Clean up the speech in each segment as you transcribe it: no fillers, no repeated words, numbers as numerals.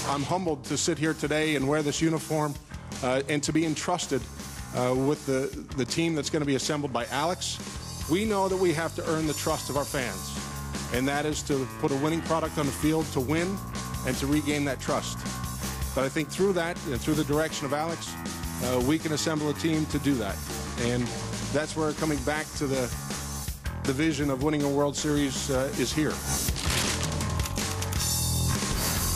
I'm humbled to sit here today and wear this uniform and to be entrusted with the team that's going to be assembled by Alex. We know that we have to earn the trust of our fans, and that is to put a winning product on the field to win and to regain that trust. But I think through that and through the direction of Alex, we can assemble a team to do that. And that's where coming back to the vision of winning a World Series is here.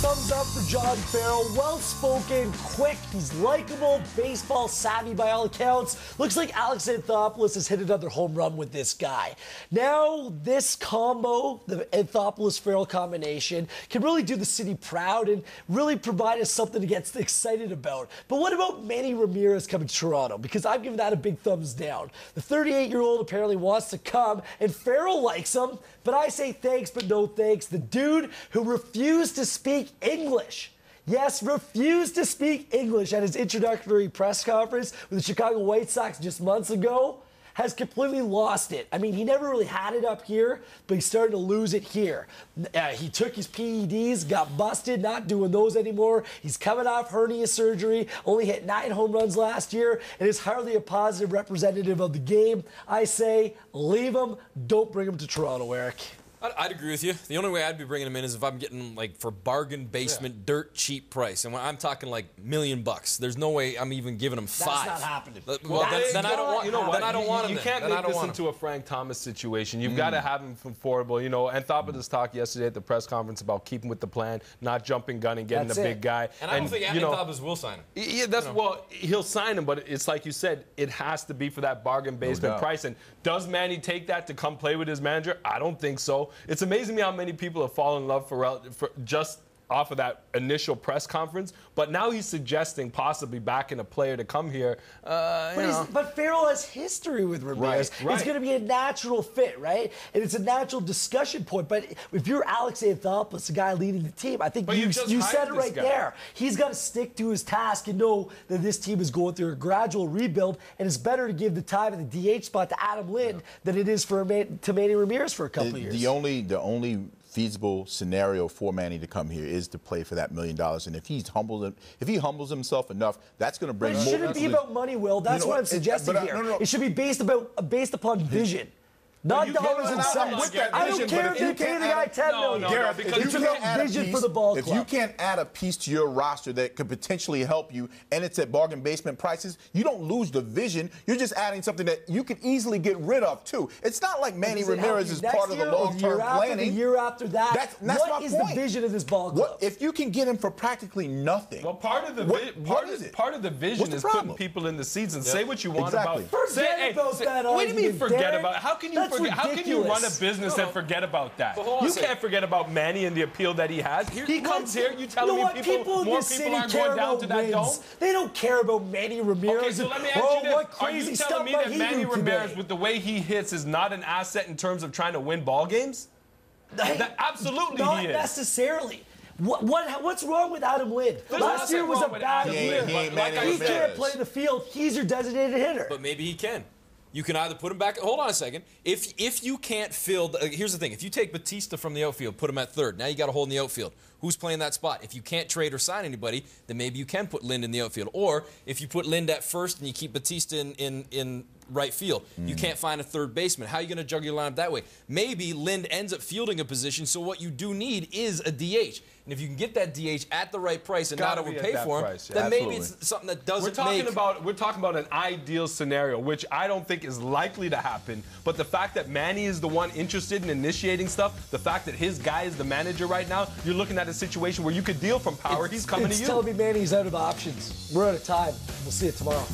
Thumbs up for John Farrell. Well-spoken, quick, he's likable, baseball savvy by all accounts. Looks like Alex Anthopoulos has hit another home run with this guy. Now, this combo, the Anthopoulos-Farrell combination, can really do the city proud and really provide us something to get excited about. But what about Manny Ramirez coming to Toronto? Because I've given that a big thumbs down. The 38-year-old apparently wants to come, and Farrell likes him, but I say thanks but no thanks. The dude who refused to speak English. Yes, refused to speak English at his introductory press conference with the Chicago White Sox just months ago has completely lost it. I mean, he never really had it up here, but he's starting to lose it here. He took his PEDs, got busted, not doing those anymore. He's coming off hernia surgery, only hit 9 home runs last year, and is hardly a positive representative of the game. I say, leave him, don't bring him to Toronto, Eric. I'd agree with you. The only way I'd be bringing him in is if I'm getting, like, for bargain basement, dirt cheap price. And when I'm talking, like, $1 million. There's no way I'm even giving him 5. That's not happening. Well, then I don't want, you know what? Then I don't want him. You can't make this into a Frank Thomas situation. You've got to have him affordable. You know, Anthopoulos talked yesterday at the press conference about keeping with the plan, not jumping gun and getting the big guy. And I don't think Anthopoulos will sign him. Yeah, that's well, he'll sign him, but it's like you said, it has to be for that bargain basement price. And does Manny take that to come play with his manager? I don't think so. It's amazing me how many people have fallen in love for just off of that initial press conference, but now he's suggesting possibly backing a player to come here. But Farrell has history with Ramirez. Right. It's going to be a natural fit, right? And it's a natural discussion point. But if you're Alex Anthopoulos, the guy leading the team, I think you said it right there. He's got to stick to his task and know that this team is going through a gradual rebuild, and it's better to give the time at the DH spot to Adam Lind than it is to Manny Ramirez for a couple of years. The only feasible scenario for Manny to come here is to play for that $1 million, and if he humbles himself enough, that's going to bring more. But it shouldn't be about money, Will. That's what I'm suggesting here. No. It should be based upon vision. Not dollars and cents. I don't care if they pay the guy $10 million. It's about vision for the ball club. If you can't add a piece to your roster that could potentially help you, and it's at bargain basement prices, you don't lose the vision. You're just adding something that you could easily get rid of, too. It's not like Manny Ramirez is part of the long-term planning. The year after that, what is the vision of this ball club? If you can get him for practically nothing. Well, part of the vision is putting people in the seats and say what you want about. Forget about that. What do you mean forget about? How can you? How can you run a business and forget about that? You can't forget about Manny and the appeal that he has. He comes here, you telling me more people aren't going down to that dome? They don't care about Manny Ramirez. Okay, so let me ask you this. Are you telling me that Manny Ramirez, with the way he hits, is not an asset in terms of trying to win ball games? Absolutely he is. Not necessarily. What's wrong with Adam Lind? Last year was a bad year. He can't play the field. He's your designated hitter. But maybe he can. You can either put him back. Hold on a second. If you can't fill, here's the thing. If you take Batista from the outfield, put him at third. Now you got a hole in the outfield. Who's playing that spot? If you can't trade or sign anybody, then maybe you can put Lind in the outfield. Or if you put Lind at first and you keep Batista in right field, you can't find a third baseman. How are you going to juggle your lineup that way? Maybe Lind ends up fielding a position, so what you do need is a DH. And if you can get that DH at the right price and not overpay for him, then maybe it's something that doesn't We're talking about an ideal scenario, which I don't think is likely to happen. But the fact that Manny is the one interested in initiating stuff, the fact that his guy is the manager right now, you're looking at a situation where you could deal from power. He's coming to you. It's telling me Manny's out of options. We're out of time. We'll see you tomorrow.